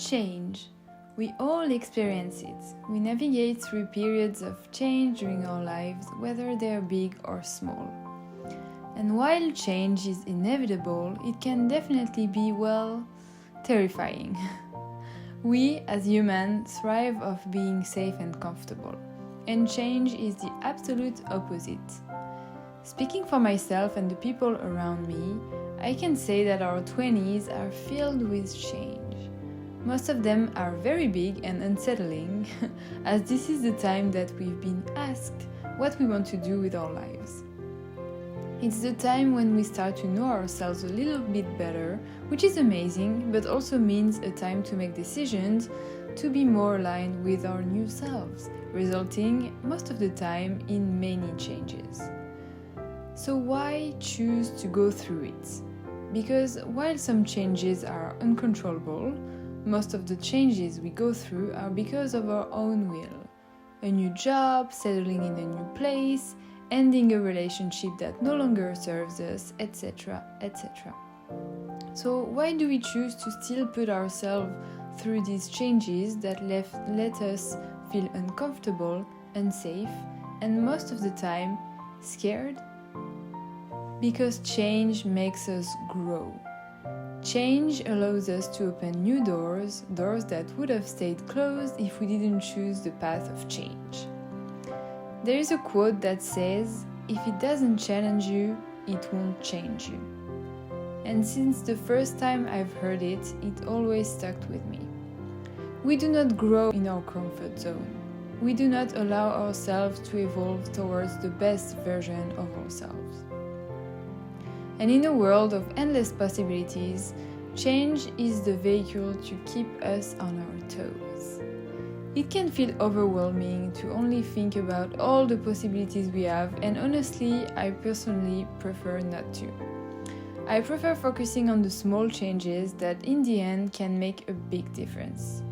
Change. We all experience it. We navigate through periods of change during our lives, whether they are big or small. And while change is inevitable, it can definitely be, terrifying. We, as humans, thrive off being safe and comfortable, and change is the absolute opposite. Speaking for myself and the people around me, I can say that our 20s are filled with change. Most of them are very big and unsettling, as this is the time that we've been asked what we want to do with our lives. It's the time when we start to know ourselves a little bit better, which is amazing, but also means a time to make decisions to be more aligned with our new selves, resulting most of the time in many changes. So why choose to go through it? Because while some changes are uncontrollable, most of the changes we go through are because of our own will. A new job, settling in a new place, ending a relationship that no longer serves us, etc., etc. So why do we choose to still put ourselves through these changes that let us feel uncomfortable, unsafe, and most of the time scared? Because change makes us grow. Change allows us to open new doors that would have stayed closed if we didn't choose the path of change. There is a quote that says, "If it doesn't challenge you, it won't change you." And since the first time I've heard it, it always stuck with me. We do not grow in our comfort zone. We do not allow ourselves to evolve towards the best version of ourselves. And in a world of endless possibilities, change is the vehicle to keep us on our toes. It can feel overwhelming to only think about all the possibilities we have, and honestly, I personally prefer not to. I prefer focusing on the small changes that in the end can make a big difference.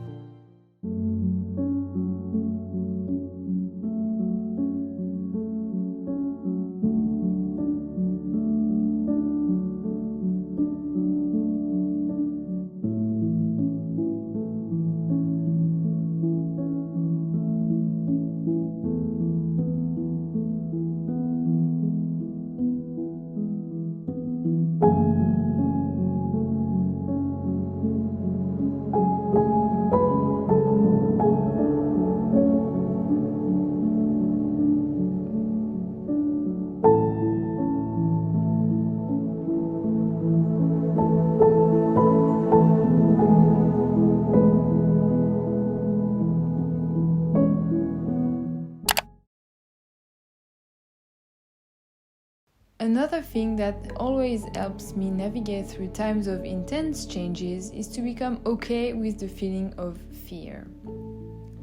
Another thing that always helps me navigate through times of intense changes is to become okay with the feeling of fear.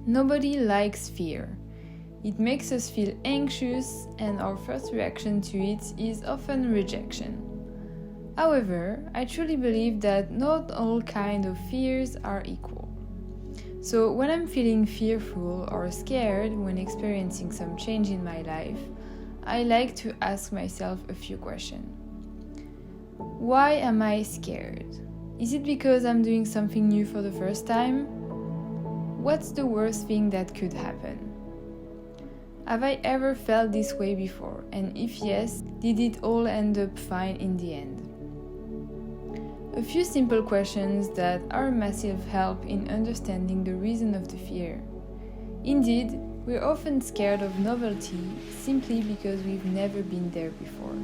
Nobody likes fear. It makes us feel anxious, and our first reaction to it is often rejection. However, I truly believe that not all kinds of fears are equal. So when I'm feeling fearful or scared when experiencing some change in my life, I like to ask myself a few questions. Why am I scared? Is it because I'm doing something new for the first time? What's the worst thing that could happen? Have I ever felt this way before? And if yes, did it all end up fine in the end? A few simple questions that are massive help in understanding the reason of the fear. Indeed, we're often scared of novelty simply because we've never been there before.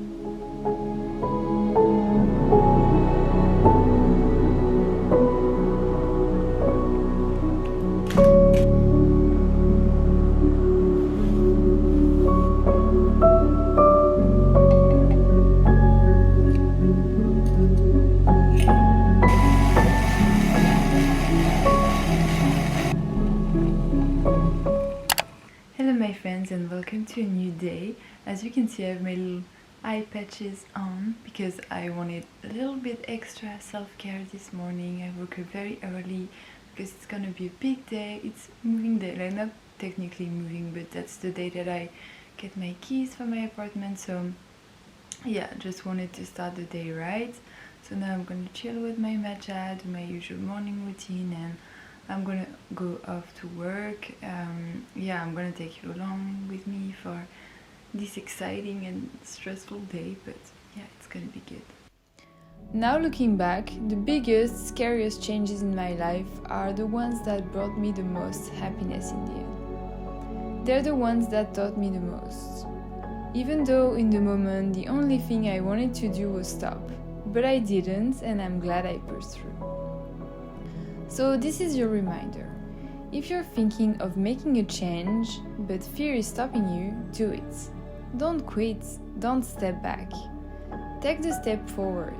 Hello my friends, and welcome to a new day. As you can see, I have my little eye patches on because I wanted a little bit extra self-care this morning. I woke up very early because it's gonna be a big day. It's moving day, like not technically moving, but that's the day that I get my keys for my apartment. So yeah, just wanted to start the day right. So now I'm gonna chill with my matcha, do my usual morning routine, and I'm gonna go off to work. I'm gonna take you along with me for this exciting and stressful day, but yeah, it's gonna be good. Now looking back, the biggest, scariest changes in my life are the ones that brought me the most happiness in the end. They're the ones that taught me the most. Even though in the moment the only thing I wanted to do was stop, but I didn't, and I'm glad I pushed through. So this is your reminder. If you're thinking of making a change, but fear is stopping you, do it. Don't quit, don't step back. Take the step forward.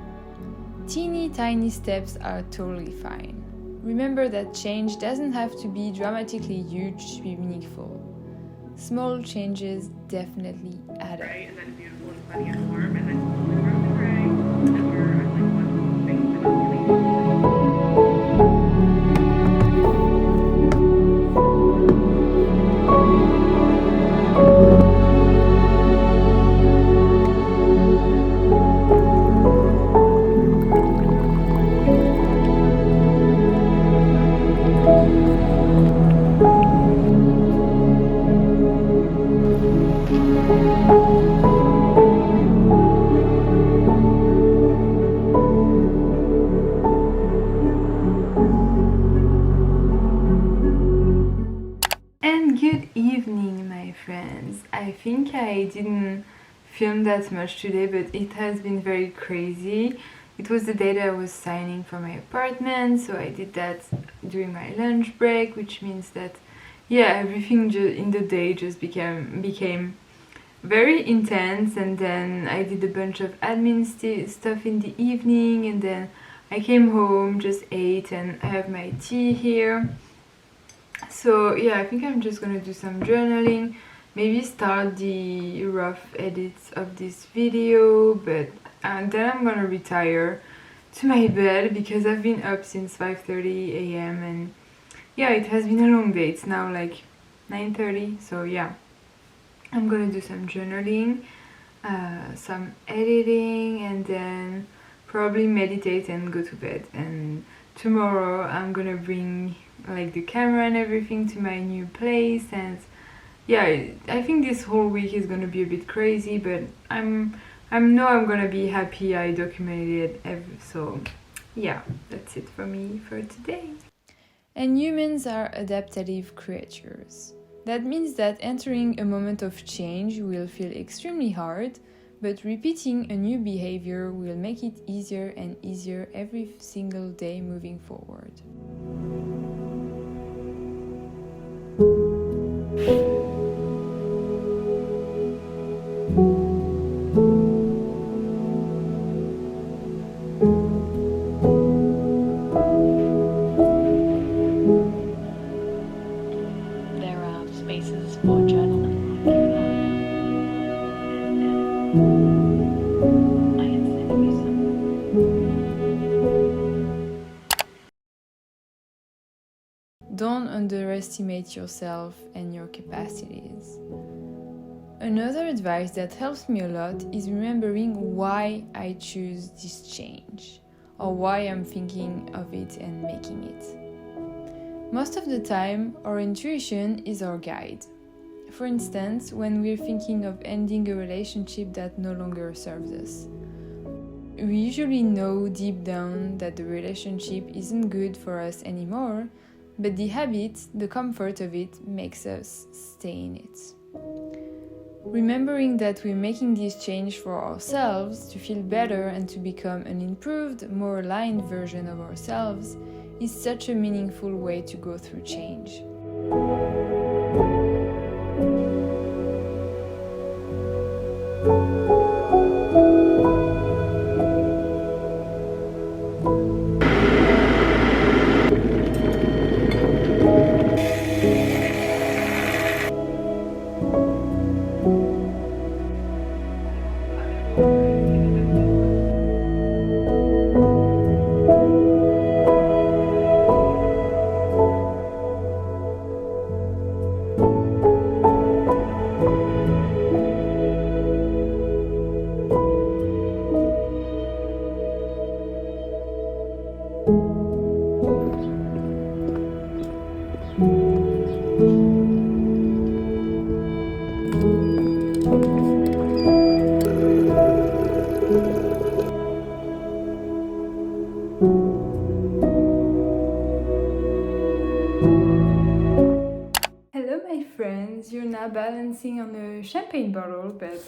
Teeny tiny steps are totally fine. Remember that change doesn't have to be dramatically huge to be meaningful. Small changes definitely add up. Gray, and then beautiful and sunny and warm, and then slowly around the gray, and we're at like one thing to And good evening, my friends. I think I didn't film that much today, but it has been very crazy. It was the day that I was signing for my apartment, so I did that during my lunch break, which means that everything in the day just became very intense. And then I did a bunch of admin stuff in the evening, and then I came home, just ate, and I have my tea here. So yeah, I think I'm just gonna do some journaling, maybe start the rough edits of this video, but then I'm gonna retire to my bed because I've been up since 5:30 a.m. and yeah, it has been a long day. It's now like 9:30, so yeah, I'm gonna do some journaling, some editing, and then probably meditate and go to bed. And tomorrow I'm gonna bring like the camera and everything to my new place, and yeah, I think this whole week is gonna be a bit crazy, but I'm gonna be happy I documented it. So yeah, that's it for me for today. And humans are adaptive creatures. That means that entering a moment of change will feel extremely hard, but repeating a new behavior will make it easier and easier every single day moving forward. There are spaces for journaling. I am sending you some. Don't underestimate yourself and your capacities. Another advice that helps me a lot is remembering why I choose this change, or why I'm thinking of it and making it. Most of the time, our intuition is our guide. For instance, when we're thinking of ending a relationship that no longer serves us. We usually know deep down that the relationship isn't good for us anymore, but the habit, the comfort of it, makes us stay in it. Remembering that we're making this change for ourselves to feel better and to become an improved, more aligned version of ourselves is such a meaningful way to go through change. champagne bottle, but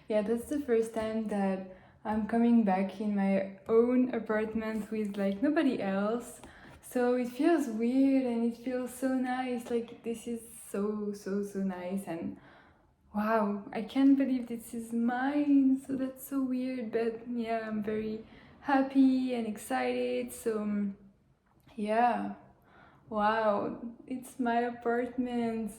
yeah, that's the first time that I'm coming back in my own apartment with like nobody else. So it feels weird and it feels so nice. Like this is so nice, and wow, I can't believe this is mine. So that's so weird, but yeah, I'm very happy and excited. So yeah, wow, it's my apartment.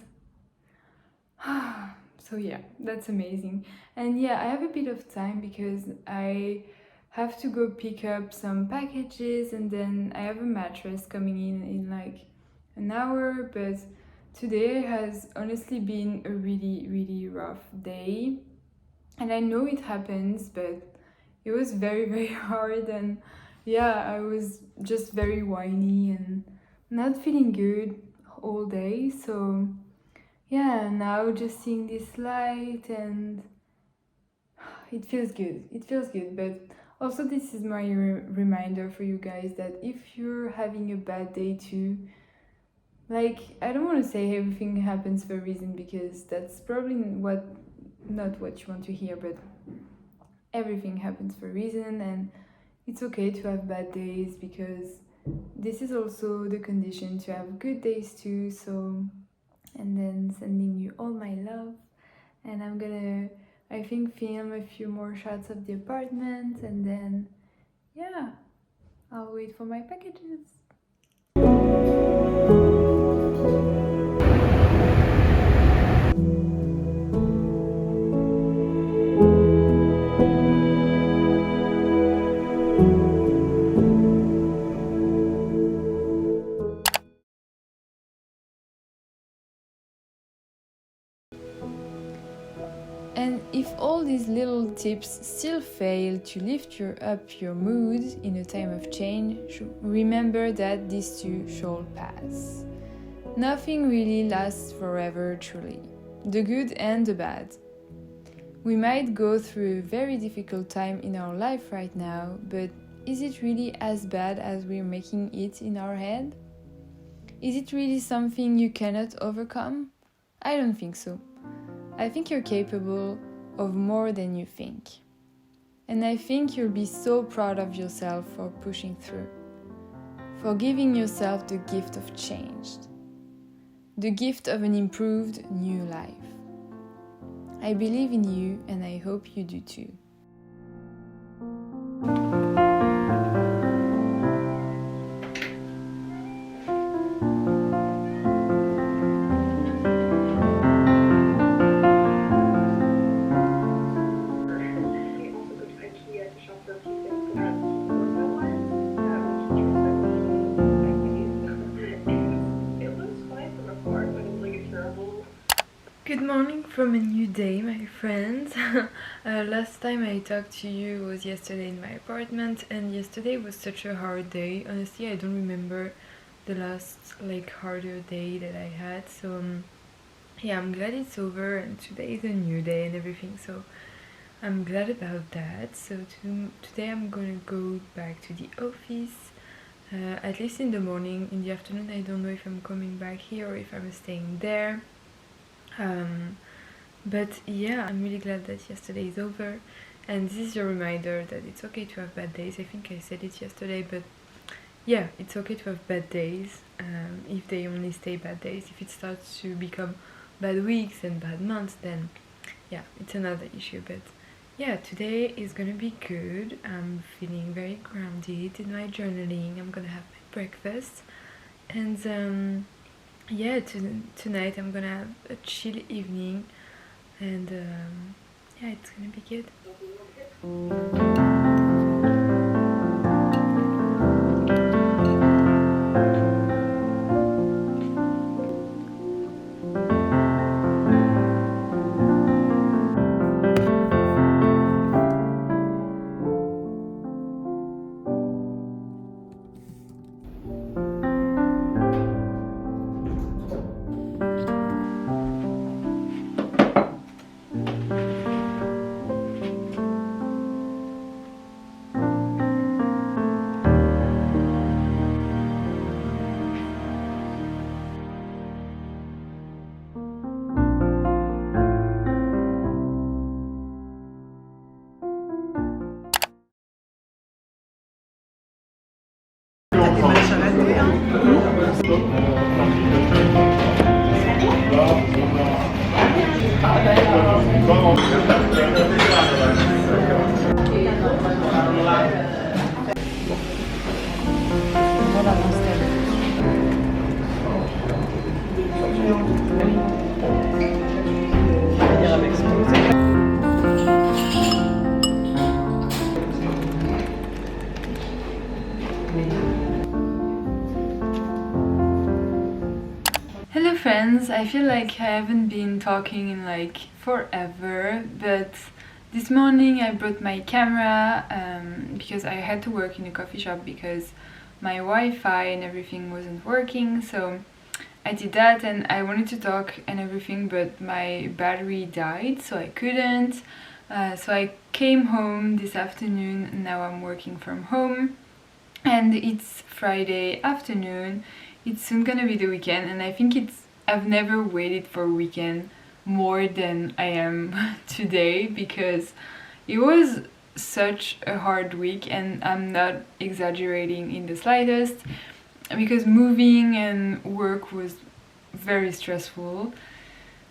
So yeah, that's amazing. And yeah, I have a bit of time because I have to go pick up some packages, and then I have a mattress coming in like an hour. But today has honestly been a really rough day, and I know it happens, but it was very hard. And yeah, I was just very whiny and not feeling good all day. So yeah, now just seeing this light, and it feels good. It feels good. But also, this is my reminder for you guys that if you're having a bad day too, like, I don't want to say everything happens for a reason, because that's probably not what you want to hear, but everything happens for a reason, and it's okay to have bad days, because this is also the condition to have good days too. So, and then sending you all my love, and I'm gonna, I think, film a few more shots of the apartment, and then yeah, I'll wait for my packages. And if all these little tips still fail to lift up your mood in a time of change, remember that this too shall pass. Nothing really lasts forever, truly. The good and the bad. We might go through a very difficult time in our life right now, but is it really as bad as we're making it in our head? Is it really something you cannot overcome? I don't think so. I think you're capable of more than you think. And I think you'll be so proud of yourself for pushing through, for giving yourself the gift of change, the gift of an improved new life. I believe in you, and I hope you do too. We also go to IKEA to shop for a few things. We have ornament ones which it looks fine from afar, but it's like a terrible. Good morning from a new day, my friends. Last time I talked to you was yesterday in my apartment, and yesterday was such a hard day. Honestly, I don't remember the last harder day that I had. So yeah, I'm glad it's over, and today is a new day and everything. So I'm glad about that. So today I'm gonna go back to the office. At least in the morning. In the afternoon, I don't know if I'm coming back here or if I'm staying there. But yeah, I'm really glad that yesterday is over, and this is a reminder that it's okay to have bad days. I think I said it yesterday, but yeah, it's okay to have bad days, if they only stay bad days. If it starts to become bad weeks and bad months, then yeah, it's another issue. But yeah, today is gonna be good. I'm feeling very grounded in my journaling. I'm gonna have my breakfast, and yeah, tonight I'm gonna have a chill evening, and yeah, it's gonna be good. friends. I feel like I haven't been talking in like forever, but this morning I brought my camera because I had to work in a coffee shop because my Wi-Fi and everything wasn't working, so I did that and I wanted to talk and everything, but my battery died, so I couldn't. So I came home this afternoon and now I'm working from home. And it's Friday afternoon, it's soon gonna be the weekend, and I think I've never waited for a weekend more than I am today, because it was such a hard week, and I'm not exaggerating in the slightest, because moving and work was very stressful.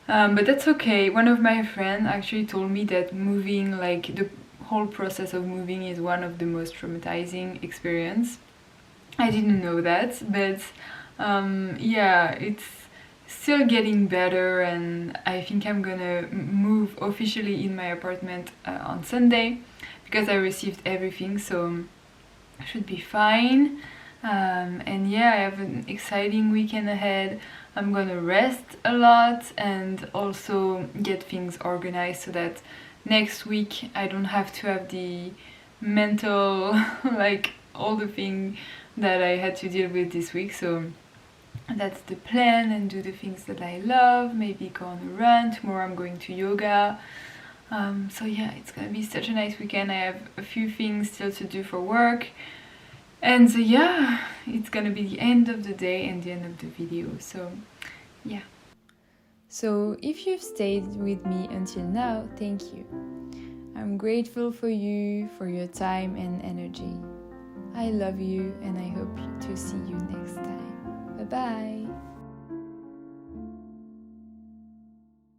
But that's okay. One of my friends actually told me that moving, like the whole process of moving, is one of the most traumatizing experience. I didn't know that, but yeah, it's still getting better, and I think I'm gonna move officially in my apartment on Sunday, because I received everything, so I should be fine. And yeah, I have an exciting weekend ahead. I'm gonna rest a lot and also get things organized so that next week I don't have to have the mental like all the thing that I had to deal with this week. So that's the plan, and do the things that I love, maybe go on a run. Tomorrow I'm going to yoga. So yeah, it's gonna be such a nice weekend. I have a few things still to do for work, and so yeah, it's gonna be the end of the day and the end of the video, so yeah. So if you've stayed with me until now, thank you. I'm grateful for you, for your time and energy. I love you, and I hope to see you next time. Bye bye!